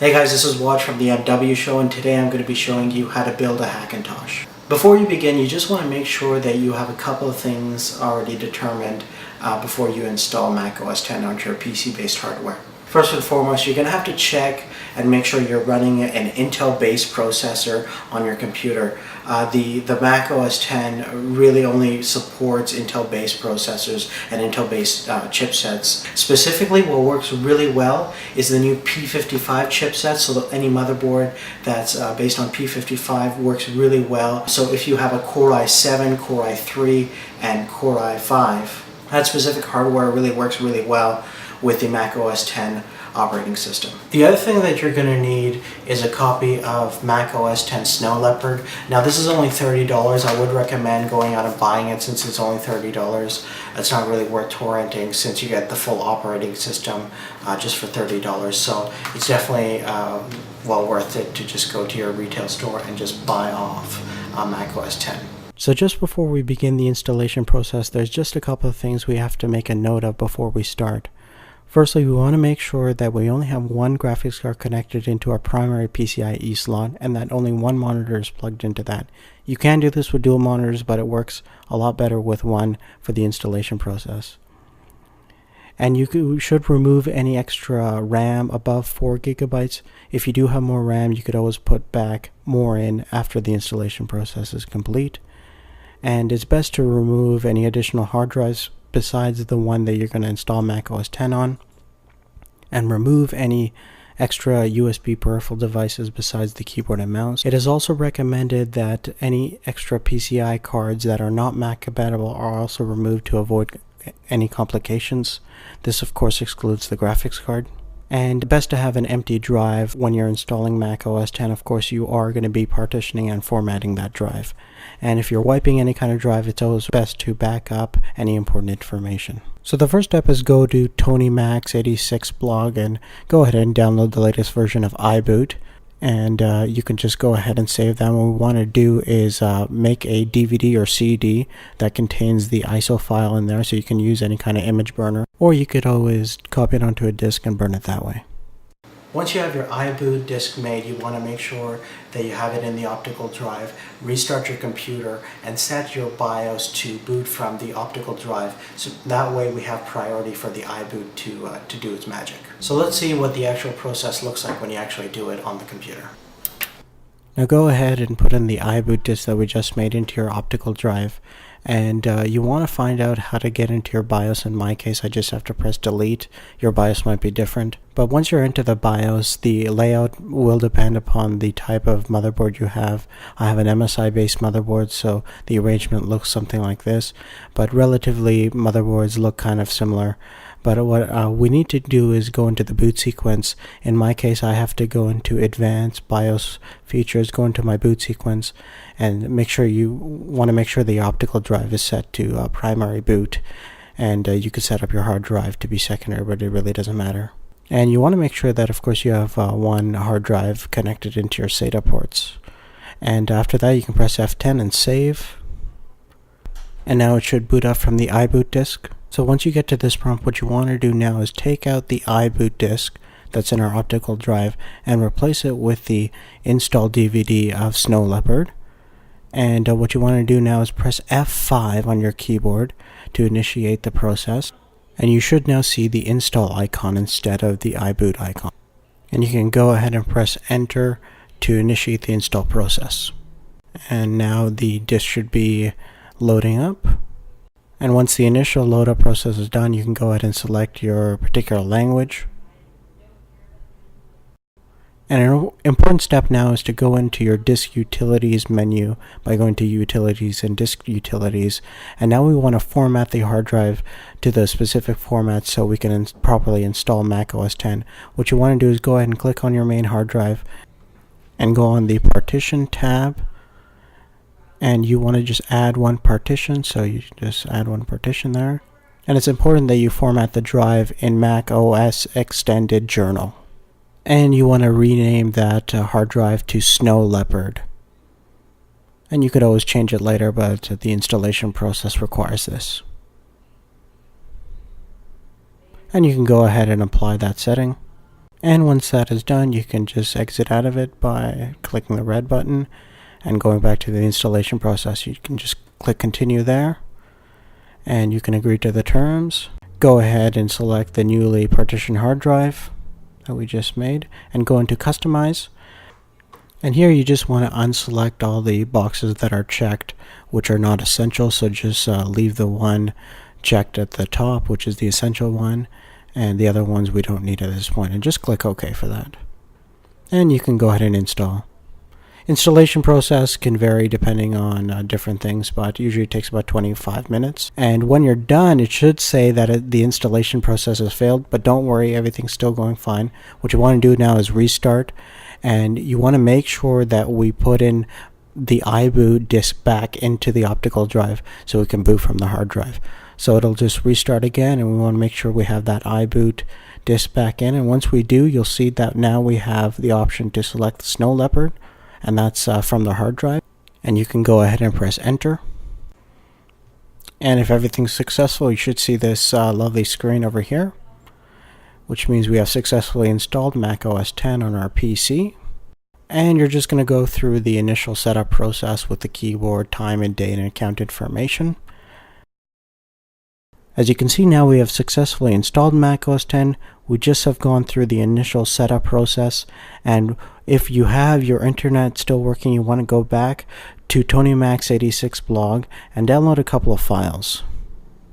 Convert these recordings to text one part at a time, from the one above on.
Hey guys, this is Watch from the MW Show, and today I'm going to be showing you how to build a Hackintosh. Before you begin, you just want to make sure that you have a couple of things already determined before you install Mac OS X onto your PC-based hardware. First and foremost, you're going to have to check and make sure you're running an Intel-based processor on your computer. The Mac OS X really only supports Intel-based processors and Intel-based chipsets. Specifically, what works really well is the new P55 chipset, so that any motherboard that's based on P55 works really well. So if you have a Core i7, Core i3, and Core i5, that specific hardware really works really well with the Mac OS X operating system. The other thing that you're going to need is a copy of Mac OS X Snow Leopard. Now this is only $30. I would recommend going out and buying it since it's only $30. It's not really worth torrenting since you get the full operating system just for $30. So it's definitely well worth it to just go to your retail store and just buy off Mac OS X. So just before we begin the installation process, there's just a couple of things we have to make a note of before we start. Firstly, we want to make sure that we only have one graphics card connected into our primary PCIe slot and that only one monitor is plugged into that. You can do this with dual monitors, but it works a lot better with one for the installation process. And you should remove any extra RAM above 4 GB. If you do have more RAM, you could always put back more in after the installation process is complete. And it's best to remove any additional hard drives besides the one that you're going to install Mac OS X on, and remove any extra USB peripheral devices besides the keyboard and mouse. It is also recommended that any extra PCI cards that are not Mac compatible are also removed to avoid any complications. This of course excludes the graphics card. And best to have an empty drive when you're installing Mac OS X. Of course, you are going to be partitioning and formatting that drive. And if you're wiping any kind of drive, it's always best to back up any important information. So the first step is go to TonyMax86 blog and go ahead and download the latest version of iBoot. And you can just go ahead and save that. What we want to do is make a DVD or CD that contains the ISO file in there, so you can use any kind of image burner, or you could always copy it onto a disk and burn it that way. Once you have your iBoot disk made, you want to make sure that you have it in the optical drive. Restart your computer and set your BIOS to boot from the optical drive. So that way we have priority for the iBoot to do its magic. So let's see what the actual process looks like when you actually do it on the computer. Now go ahead and put in the iBoot disk that we just made into your optical drive. And you want to find out how to get into your BIOS. In my case, I just have to press delete. Your BIOS might be different. But once you're into the BIOS, the layout will depend upon the type of motherboard you have. I have an MSI based motherboard, so the arrangement looks something like this. But relatively, motherboards look kind of similar. But what we need to do is go into the boot sequence. In my case, I have to go into Advanced BIOS Features, go into my boot sequence, and make sure the optical drive is set to primary boot. And you could set up your hard drive to be secondary, but it really doesn't matter. And you want to make sure that, of course, you have one hard drive connected into your SATA ports. And after that, you can press F10 and save. And now it should boot up from the iBoot disk. So once you get to this prompt, what you want to do now is take out the iBoot disk that's in our optical drive and replace it with the install DVD of Snow Leopard. And what you want to do now is press F5 on your keyboard to initiate the process. And you should now see the install icon instead of the iBoot icon. And you can go ahead and press enter to initiate the install process. And now the disk should be loading up. And once the initial load up process is done, you can go ahead and select your particular language. And an important step now is to go into your Disk Utilities menu by going to Utilities and Disk Utilities. And now we want to format the hard drive to the specific format so we can properly install Mac OS X. What you want to do is go ahead and click on your main hard drive and go on the Partition tab. And you want to just add one partition, so you just add one partition there. And it's important that you format the drive in Mac OS Extended Journal. And you want to rename that hard drive to Snow Leopard. And you could always change it later, but the installation process requires this. And you can go ahead and apply that setting. And once that is done, you can just exit out of it by clicking the red button and going back to the installation process. You can just click continue there, and you can agree to the terms. Go ahead and select the newly partitioned hard drive that we just made and go into customize. And here you just want to unselect all the boxes that are checked, which are not essential. So just leave the one checked at the top, which is the essential one, and the other ones we don't need at this point, and just click OK for that. And you can go ahead and install. Installation process can vary depending on different things, but usually it takes about 25 minutes. And when you're done, it should say that the installation process has failed, but don't worry, everything's still going fine. What you want to do now is restart, and you want to make sure that we put in the iBoot disk back into the optical drive so it can boot from the hard drive. So it'll just restart again, and we want to make sure we have that iBoot disk back in. And once we do, you'll see that now we have the option to select the Snow Leopard, and that's from the hard drive. And you can go ahead and press enter. And if everything's successful, you should see this lovely screen over here, which means we have successfully installed Mac OS X on our PC. And you're just going to go through the initial setup process with the keyboard, time and date, and account information. As you can see now, we have successfully installed Mac OS X. We just have gone through the initial setup process, and if you have your internet still working, you want to go back to TonyMax86 blog and download a couple of files.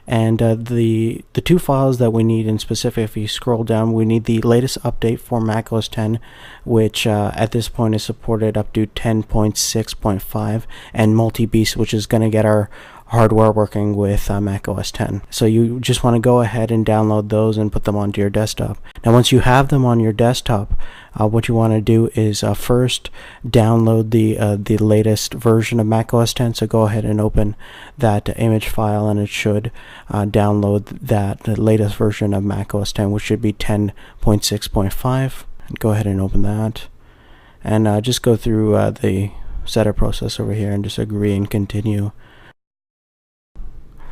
And the two files that we need in specific, if you scroll down, we need the latest update for Mac OS X, which at this point is supported up to 10.6.5, and multi-beast, which is going to get our hardware working with Mac OS X. So you just want to go ahead and download those and put them onto your desktop. Now once you have them on your desktop, what you want to do is first download the latest version of Mac OS X. So go ahead and open that image file, and it should download the latest version of Mac OS X, which should be 10.6.5. Go ahead and open that, and just go through the setup process over here and just agree and continue.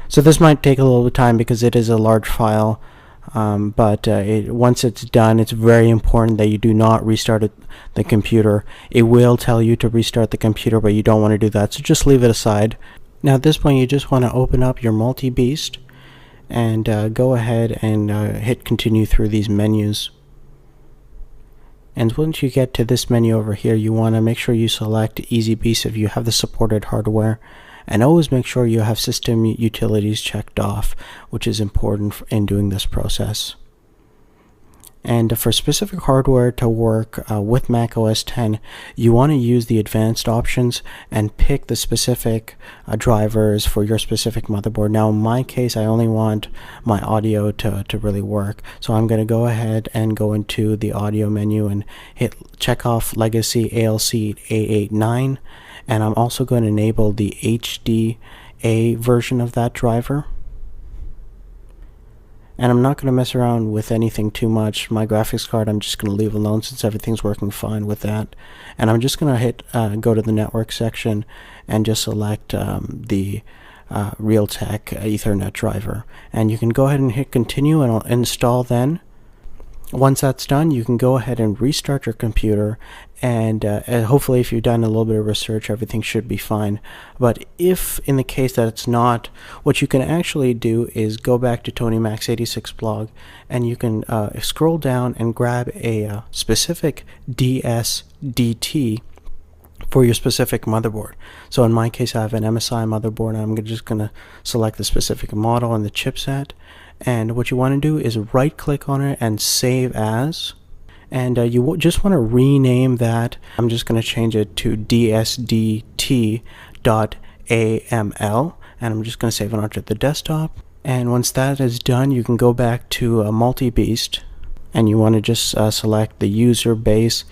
So this might take a little bit of time because it is a large file, but once it's done, it's very important that you do not restart the computer. It will tell you to restart the computer, but you don't want to do that, so just leave it aside. Now at this point, you just want to open up your multi-beast and go ahead and hit continue through these menus. And once you get to this menu over here, you want to make sure you select Easy Beast if you have the supported hardware. And always make sure you have system utilities checked off, which is important in doing this process. And for specific hardware to work with Mac OS X, you want to use the advanced options and pick the specific drivers for your specific motherboard. Now in my case, I only want my audio to really work. So I'm going to go ahead and go into the audio menu and check off Legacy ALC 889. And I'm also going to enable the HDA version of that driver. And I'm not going to mess around with anything too much. My graphics card I'm just going to leave alone since everything's working fine with that. And I'm just going to hit go to the network section and just select the Realtek Ethernet driver. And you can go ahead and hit continue, and I'll install then. Once that's done, you can go ahead and restart your computer, and hopefully if you've done a little bit of research, everything should be fine. But if in the case that it's not, what you can actually do is go back to TonyMax86 blog, and you can scroll down and grab a specific DSDT for your specific motherboard. So in my case, I have an MSI motherboard, and I'm just going to select the specific model and the chipset. And what you want to do is right click on it and save as, and you just want to rename that. I'm just going to change it to dsdt.aml, and I'm just going to save it onto the desktop. And once that is done, you can go back to multi-beast, and you want to just select the user base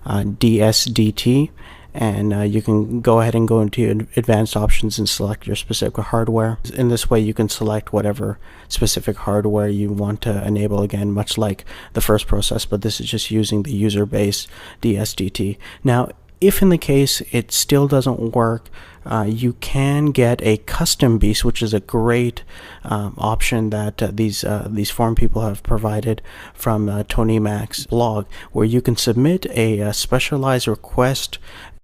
DSDT, and you can go ahead and go into advanced options and select your specific hardware. In this way, you can select whatever specific hardware you want to enable, again, much like the first process, but this is just using the user base DSDT. Now, if in the case it still doesn't work, you can get a custom beast, which is a great option that these forum people have provided from Tony Mac's blog, where you can submit a specialized request,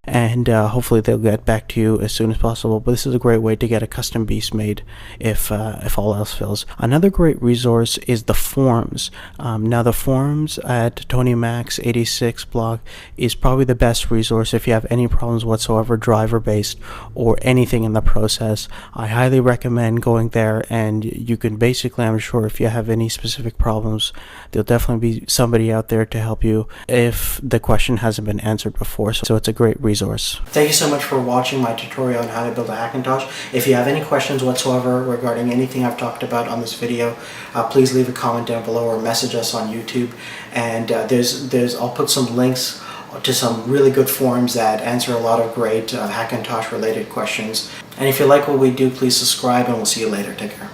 and hopefully they'll get back to you as soon as possible. But this is a great way to get a custom beast made if all else fails. Another great resource is the forums. Now the forums at Tony Mac's 86 blog is probably the best resource if you have any problems whatsoever, driver based or anything in the process. I highly recommend going there, and you can basically, I'm sure, if you have any specific problems, there'll definitely be somebody out there to help you if the question hasn't been answered before. So it's a great resource. Thank you so much for watching my tutorial on how to build a Hackintosh. If you have any questions whatsoever regarding anything I've talked about on this video, please leave a comment down below or message us on YouTube. And I'll put some links to some really good forums that answer a lot of great Hackintosh related questions. And if you like what we do, please subscribe, and we'll see you later. Take care.